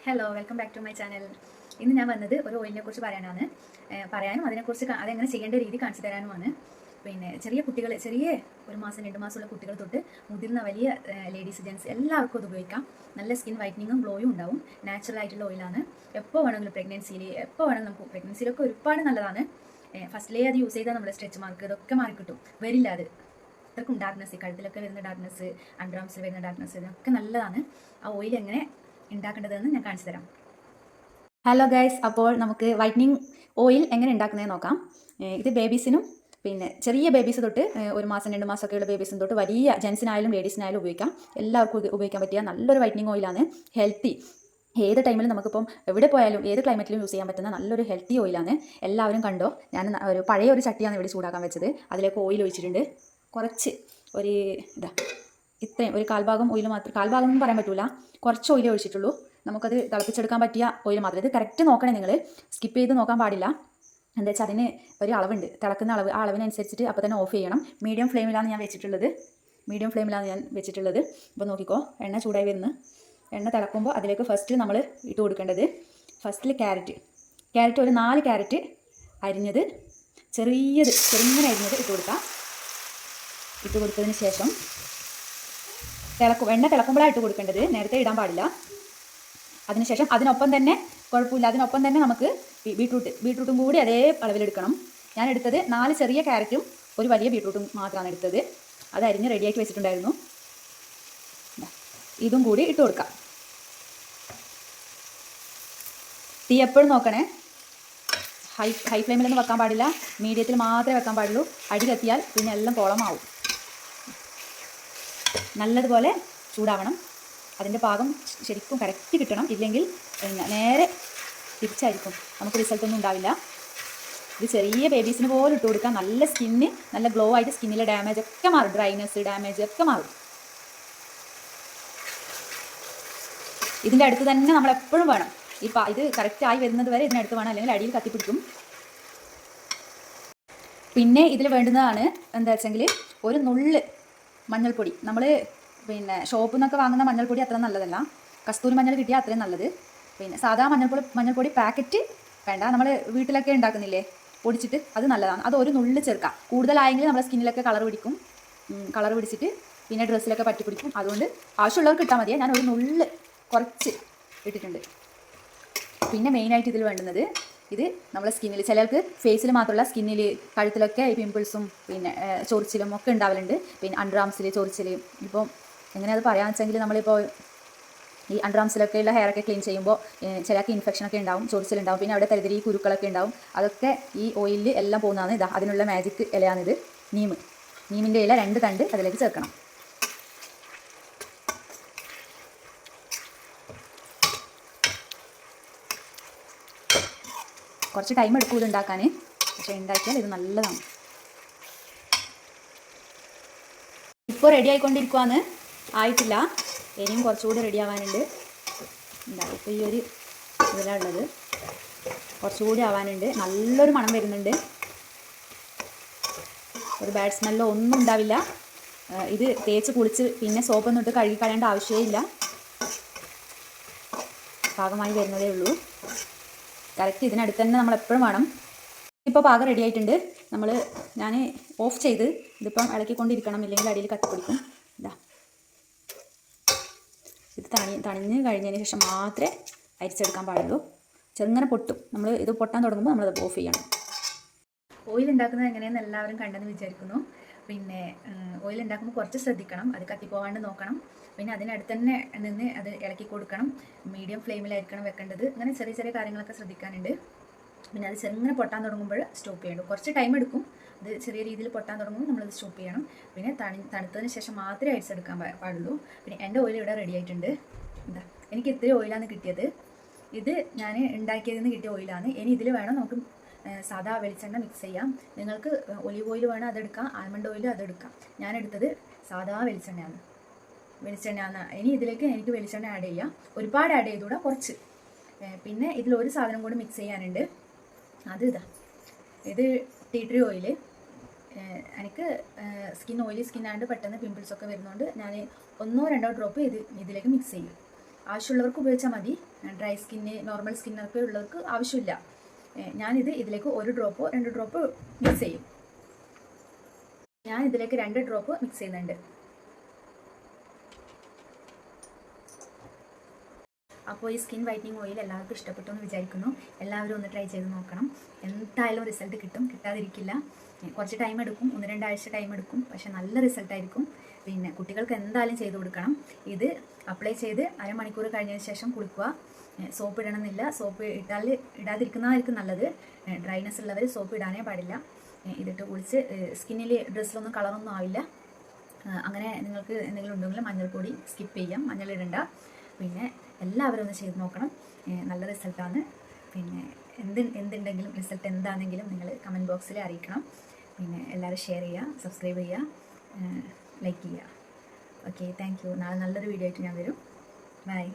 Hello, welcome back to my channel. ഇന്ന് ഞാൻ വന്നത് ഒരു ഓയിലിനെ കുറിച്ച് പറയാനും അതിനെക്കുറിച്ച് അതെങ്ങനെ ചെയ്യേണ്ട രീതി കാണിച്ചു തരാനുമാണ്. പിന്നെ ചെറിയ ഒരു മാസം 2 മാസമുള്ള കുട്ടികൾ തൊട്ട് മുതിർന്ന വലിയ ലേഡീസ് ജെൻസ് എല്ലാവർക്കും അത് ഉപയോഗിക്കാം. നല്ല സ്കിൻ വൈറ്റനിങ്ങും ഗ്ലോയും ഉണ്ടാവും. നാച്ചുറൽ ആയിട്ടുള്ള ഓയിലാണ്. എപ്പോൾ വേണമെങ്കിലും എപ്പോൾ വേണമെങ്കിലും നമുക്ക് പ്രഗ്നൻസിയിലൊക്കെ ഒരുപാട് നല്ലതാണ്. ഫസ്റ്റിലേ അത് യൂസ് ചെയ്താൽ നമ്മുടെ സ്ട്രെച്ച് മാർക്ക് ഇതൊക്കെ മാറിക്കിട്ടും. വരില്ല അത് അത്രക്കും ഡാർക്ക്നെസ്, കഴുത്തിലൊക്കെ വരുന്ന ഡാർക്ക്നെസ്, അണ്ടർആംസിൽ വരുന്ന ഡാർക്ക്നെസ്, ഇതൊക്കെ നല്ലതാണ്. ആ ഓയിൽ എങ്ങനെ ഉണ്ടാക്കേണ്ടതെന്ന് ഞാൻ കാണിച്ചു തരാം. ഹലോ ഗൈസ്, അപ്പോൾ നമുക്ക് വൈറ്റനിങ് ഓയിൽ എങ്ങനെ ഉണ്ടാക്കുന്നതെന്ന് നോക്കാം. ഇത് ബേബീസിനും പിന്നെ ചെറിയ ബേബീസ് തൊട്ട് 1 മാസം 2 മാസമൊക്കെയുള്ള ബേബീസിന് തൊട്ട് വലിയ ജെൻസിനായാലും ലേഡീസിനായാലും ഉപയോഗിക്കാം. എല്ലാവർക്കും ഉപയോഗിക്കാൻ പറ്റിയ നല്ലൊരു വൈറ്റനിങ് ഓയിലാണ്. ഹെൽത്തി, ഏത് ടൈമിലും നമുക്കിപ്പം എവിടെ പോയാലും ഏത് ക്ലൈമറ്റിലും യൂസ് ചെയ്യാൻ പറ്റുന്ന നല്ലൊരു ഹെൽത്തി ഓയിലാണ്. എല്ലാവരും കണ്ടോ. ഞാൻ പഴയ ഒരു ചട്ടിയാണ് ഇവിടെ ചൂടാക്കാൻ വെച്ചത്. അതിലേക്ക് ഓയിൽ ഒഴിച്ചിട്ടുണ്ട്. കുറച്ച് ഒരു ഇത്രയും ഒരു കാൽഭാഗം ഓയിൽ മാത്രം, കാൽഭാഗം ഒന്നും പറയാൻ പറ്റില്ല, കുറച്ച് ഓയിൽ ഒഴിച്ചിട്ടുള്ളൂ. നമുക്കത് തിളപ്പിച്ചെടുക്കാൻ പറ്റിയ ഓയിൽ മാത്രം. ഇത് കറക്റ്റ് നോക്കണേ, നിങ്ങൾ സ്കിപ്പ് ചെയ്ത് നോക്കാൻ പാടില്ല. എന്താ വെച്ചാൽ അതിന് ഒരു അളവുണ്ട്, തിളക്കുന്ന അളവ്. ആ അളവിനനുസരിച്ചിട്ട് അപ്പോൾ തന്നെ ഓഫ് ചെയ്യണം. മീഡിയം ഫ്ലെയിമിലാണ് ഞാൻ വെച്ചിട്ടുള്ളത്. അപ്പോൾ നോക്കിക്കോ, എണ്ണ ചൂടായി വരുന്നു. എണ്ണ തിളക്കുമ്പോൾ അതിലേക്ക് ഫസ്റ്റ് നമ്മൾ ഇട്ട് കൊടുക്കേണ്ടത്, ഫസ്റ്റിൽ ക്യാരറ്റ് ഒരു 4 ക്യാരറ്റ് അരിഞ്ഞത്, ചെറുങ്ങനെ അരിഞ്ഞത് ഇട്ട് കൊടുക്കാം. ഇട്ട് കൊടുത്തതിന് ശേഷം എണ്ണ തിളക്കുമ്പോഴാണ് ഇട്ട് കൊടുക്കേണ്ടത്, നേരത്തെ ഇടാൻ പാടില്ല. അതിനുശേഷം അതിനൊപ്പം തന്നെ നമുക്ക് ബീട്രൂട്ടും കൂടി അതേ അളവിലെടുക്കണം. ഞാൻ എടുത്തത് 4 ചെറിയ ക്യാരറ്റും ഒരു വലിയ ബീട്രൂട്ടും മാത്രമാണ് എടുത്തത്. അത് അരിഞ്ഞ് റെഡിയാക്കി വെച്ചിട്ടുണ്ടായിരുന്നു. ഇതും കൂടി ഇട്ട് കൊടുക്കാം. തീ എപ്പോഴും നോക്കണേ, ഹൈ ഫ്ലെയിമിലൊന്നും വെക്കാൻ പാടില്ല, മീഡിയത്തിൽ മാത്രമേ വെക്കാൻ പാടുള്ളൂ. അടി കത്തിയാൽ പിന്നെ എല്ലാം കുളമാവും. നല്ലതുപോലെ ചൂടാവണം. അതിൻ്റെ പാകം ശരിക്കും കറക്റ്റ് കിട്ടണം. ഇല്ലെങ്കിൽ നേരെ തിരിച്ചായിരിക്കും, നമുക്ക് റിസൾട്ടൊന്നും ഉണ്ടാവില്ല. ഇത് ചെറിയ ബേബീസിന് പോലും ഇട്ട് കൊടുക്കാം. നല്ല സ്കിന്ന്, നല്ല ഗ്ലോ ആയിട്ട് സ്കിന്നിലെ ഡാമേജ് ഒക്കെ മാറും. ഡ്രൈനെസ്, ഡാമേജ് ഒക്കെ മാറും. ഇതിൻ്റെ അടുത്ത് തന്നെ നമ്മളെപ്പോഴും വേണം. ഇത് കറക്റ്റ് ആയി വരുന്നത് വരെ ഇതിനടുത്ത് വേണം, അല്ലെങ്കിൽ അടിയിൽ കത്തിപ്പിടിക്കും. പിന്നെ ഇതിൽ വേണ്ടുന്നതാണ് എന്താ വെച്ചെങ്കിൽ ഒരു നുള്ള് മഞ്ഞൾപ്പൊടി. നമ്മൾ പിന്നെ ഷോപ്പിൽ നിന്നൊക്കെ വാങ്ങുന്ന മഞ്ഞൾപ്പൊടി അത്ര നല്ലതല്ല. കസ്തൂരി മഞ്ഞൾ കിട്ടിയാൽ അത്രയും നല്ലത്. പിന്നെ സാധാ മഞ്ഞൾപ്പൊടി പാക്കറ്റ് വേണ്ട, നമ്മൾ വീട്ടിലൊക്കെ ഉണ്ടാക്കുന്നില്ലേ പൊടിച്ചിട്ട്, അത് നല്ലതാണ്. അത് ഒരു നുള്ള് ചേർക്കാം. കൂടുതലായെങ്കിൽ നമ്മുടെ സ്കിന്നിലൊക്കെ കളർ പിടിച്ചിട്ട് പിന്നെ ഡ്രസ്സിലൊക്കെ പറ്റി പിടിക്കും. അതുകൊണ്ട് ആവശ്യമുള്ളവർക്ക് ഇട്ടാൽ മതിയെ. ഞാൻ ഒരു നുള്ള് കുറച്ച് ഇട്ടിട്ടുണ്ട്. പിന്നെ മെയിനായിട്ട് ഇതിൽ വേണ്ടുന്നത്, ഇത് നമ്മുടെ സ്കിന്നിൽ, ചിലർക്ക് ഫേസിൽ മാത്രമല്ല സ്കിന്നിൽ, കഴുത്തിലൊക്കെ ഈ പിമ്പിൾസും പിന്നെ ചൊറിച്ചിലും ഒക്കെ ഉണ്ടാവലുണ്ട്. പിന്നെ അണ്ടർആംസിൽ ചൊറിച്ചിൽ, ഇപ്പോൾ എങ്ങനെയത് പറയാമെന്ന് വെച്ചെങ്കിൽ, നമ്മളിപ്പോൾ ഈ അണ്ടർആംസിലൊക്കെ ഉള്ള ഹെയറൊക്കെ ക്ലീൻ ചെയ്യുമ്പോൾ ചിലർക്ക് ഇൻഫെക്ഷനൊക്കെ ഉണ്ടാവും, ചൊറിച്ചിലുണ്ടാവും. പിന്നെ അവിടെ തരിതരി കുരുക്കളൊക്കെ ഉണ്ടാവും. അതൊക്കെ ഈ ഓയിലിൽ എല്ലാം പോകുന്നതാണ്. അതിനുള്ള മാജിക് ഇലയാണിത്. നീമിൻ്റെ ഇല 2 തണ്ട് അതിലേക്ക് ചേർക്കണം. കുറച്ച് ടൈം എടുക്കും ഇത് ഉണ്ടാക്കാൻ, പക്ഷേ ഉണ്ടാക്കിയാൽ ഇത് നല്ലതാണ്. ഇപ്പോൾ റെഡി ആയിക്കൊണ്ടിരിക്കുവാന്ന്, ആയിട്ടില്ല, ഇനിയും കുറച്ചുകൂടി റെഡി ആവാനുണ്ട്. ഇപ്പോൾ ഈ ഒരു ഇതിലുള്ളത് കുറച്ചുകൂടി ആവാനുണ്ട്. നല്ലൊരു മണം വരുന്നുണ്ട്. ഒരു ബാഡ് സ്മെല്ലോ ഒന്നും ഉണ്ടാവില്ല. ഇത് തേച്ച് കുളിച്ച് പിന്നെ സോപ്പൊന്നും ഇട്ട് കഴുകി കളയേണ്ട ആവശ്യമേ ഇല്ല. പാകമായി വരുന്നതേ ഉള്ളൂ. കറക്റ്റ് ഇതിനടുത്ത് തന്നെ നമ്മൾ എപ്പോഴും വേണം. ഇപ്പോൾ പാകം റെഡി ആയിട്ടുണ്ട്. ഞാൻ ഓഫ് ചെയ്ത് ഇതിപ്പം ഇളക്കിക്കൊണ്ടിരിക്കണം, ഇല്ലെങ്കിൽ അടിയിൽ കത്തിപ്പിടിക്കും. ഇത് തണിഞ്ഞ് കഴിഞ്ഞതിന് ശേഷം മാത്രമേ അരിച്ചെടുക്കാൻ പാടുള്ളൂ. ചെറുങ്ങനെ പൊട്ടും. ഇത് പൊട്ടാൻ തുടങ്ങുമ്പോൾ നമ്മളത് ഓഫ് ചെയ്യണം. ഓയിൽ ഉണ്ടാക്കുന്നത് എങ്ങനെയെന്ന് എല്ലാവരും കണ്ടെന്ന് വിചാരിക്കുന്നു. പിന്നെ ഓയിൽ ഉണ്ടാക്കുമ്പോൾ കുറച്ച് ശ്രദ്ധിക്കണം, അത് കത്തിപ്പോവാണ്ട് നോക്കണം. പിന്നെ അതിനടുത്ത് തന്നെ നിന്ന് അത് ഇളക്കി കൊടുക്കണം. മീഡിയം ഫ്ലെയിമിലായിരിക്കണം വെക്കേണ്ടത്. അങ്ങനെ ചെറിയ ചെറിയ കാര്യങ്ങളൊക്കെ ശ്രദ്ധിക്കാനുണ്ട്. പിന്നെ അത് ചെറുങ്ങനെ പൊട്ടാൻ തുടങ്ങുമ്പോൾ സ്റ്റോപ്പ് ചെയ്യണം. കുറച്ച് ടൈം എടുക്കും. അത് ചെറിയ രീതിയിൽ പൊട്ടാൻ തുടങ്ങുമ്പോൾ നമ്മളത് സ്റ്റോപ്പ് ചെയ്യണം. പിന്നെ തണുത്തതിന് ശേഷം മാത്രമേ അരിച്ചെടുക്കാൻ പാടുള്ളൂ. പിന്നെ എൻ്റെ ഓയിൽ ഇവിടെ റെഡി ആയിട്ടുണ്ട്. എനിക്ക് ഇത്രയും ഓയിലാണ് കിട്ടിയത്. ഇത് ഞാൻ ഉണ്ടാക്കിയതിൽ നിന്ന് കിട്ടിയ ഓയിലാണ്. ഇനി ഇതിൽ വേണം നമുക്ക് സാധാ വെളിച്ചെണ്ണ മിക്സ് ചെയ്യാം. നിങ്ങൾക്ക് ഒലിവ് ഓയിൽ വേണം, അതെടുക്കാം. Almond oil അതെടുക്കാം. ഞാൻ എടുത്തത് സാധാ വെളിച്ചെണ്ണയാണ്. ഇനി ഇതിലേക്ക് എനിക്ക് വെളിച്ചെണ്ണ ആഡ് ചെയ്യാം. ഒരുപാട് ആഡ് ചെയ്തുകൂടാ, കുറച്ച്. പിന്നെ ഇതിലൊരു സാധനം കൂടി മിക്സ് ചെയ്യാനുണ്ട്. ഇത് ടീ ട്രീ ഓയിൽ. എനിക്ക് സ്കിൻ ഓയിലി സ്കിന്നാണ്ട് പെട്ടെന്ന് പിമ്പിൾസൊക്കെ വരുന്നതുകൊണ്ട് ഞാൻ 1-2 ഡ്രോപ്പ് ഇതിലേക്ക് മിക്സ് ചെയ്യും. ആവശ്യമുള്ളവർക്ക് ഉപയോഗിച്ചാൽ മതി. ഡ്രൈ സ്കിന്ന്, നോർമൽ സ്കിന്നൊക്കെ ഉള്ളവർക്ക് ആവശ്യമില്ല. ഞാനിത് ഇതിലേക്ക് 1 ഡ്രോപ്പോ 2 ഡ്രോപ്പ് മിക്സ് ചെയ്യും. ഞാൻ ഇതിലേക്ക് 2 ഡ്രോപ്പ് മിക്സ് ചെയ്യുന്നുണ്ട്. അപ്പോൾ ഈ സ്കിൻ വൈറ്റനിങ് ഓയിൽ എല്ലാവർക്കും ഇഷ്ടപ്പെട്ടു എന്ന് വിചാരിക്കുന്നു. എല്ലാവരും ഒന്ന് ട്രൈ ചെയ്ത് നോക്കണം. എന്തായാലും റിസൾട്ട് കിട്ടും, കിട്ടാതിരിക്കില്ല. കുറച്ച് ടൈം എടുക്കും, 1-2 ആഴ്ച ടൈം എടുക്കും, പക്ഷെ നല്ല റിസൾട്ടായിരിക്കും. പിന്നെ കുട്ടികൾക്ക് എന്തായാലും ചെയ്ത് കൊടുക്കണം. ഇത് അപ്ലൈ ചെയ്ത് അരമണിക്കൂർ കഴിഞ്ഞതിന് ശേഷം കുളിക്കുക. സോപ്പ് ഇടണമെന്നില്ല. സോപ്പ് ഇടാതിരിക്കുന്നതായിരിക്കും നല്ലത്. ഡ്രൈനെസ് ഉള്ളവർ സോപ്പ് ഇടാനേ പാടില്ല. ഇതിട്ട് കുളിച്ച് സ്കിന്നിൽ ഡ്രസ്സിലൊന്നും കളറൊന്നും ആവില്ല. അങ്ങനെ നിങ്ങൾക്ക് എന്തെങ്കിലും ഉണ്ടെങ്കിൽ മഞ്ഞൾപ്പൊടി സ്കിപ്പ് ചെയ്യാം, മഞ്ഞൾ ഇടണ്ട. പിന്നെ എല്ലാവരും ഒന്ന് ചെയ്ത് നോക്കണം. നല്ല റിസൾട്ടാണ്. പിന്നെ എന്തുണ്ടെങ്കിലും റിസൾട്ട് എന്താണെങ്കിലും നിങ്ങൾ കമൻറ്റ് ബോക്സിൽ അറിയിക്കണം. പിന്നെ എല്ലാവരും ഷെയർ ചെയ്യുക, സബ്സ്ക്രൈബ് ചെയ്യുക, ലൈക്ക് ചെയ്യുക. Okay, thank you. നാളെ നല്ലൊരു വീഡിയോ ആയിട്ട് ഞാൻ വരും. ബൈ.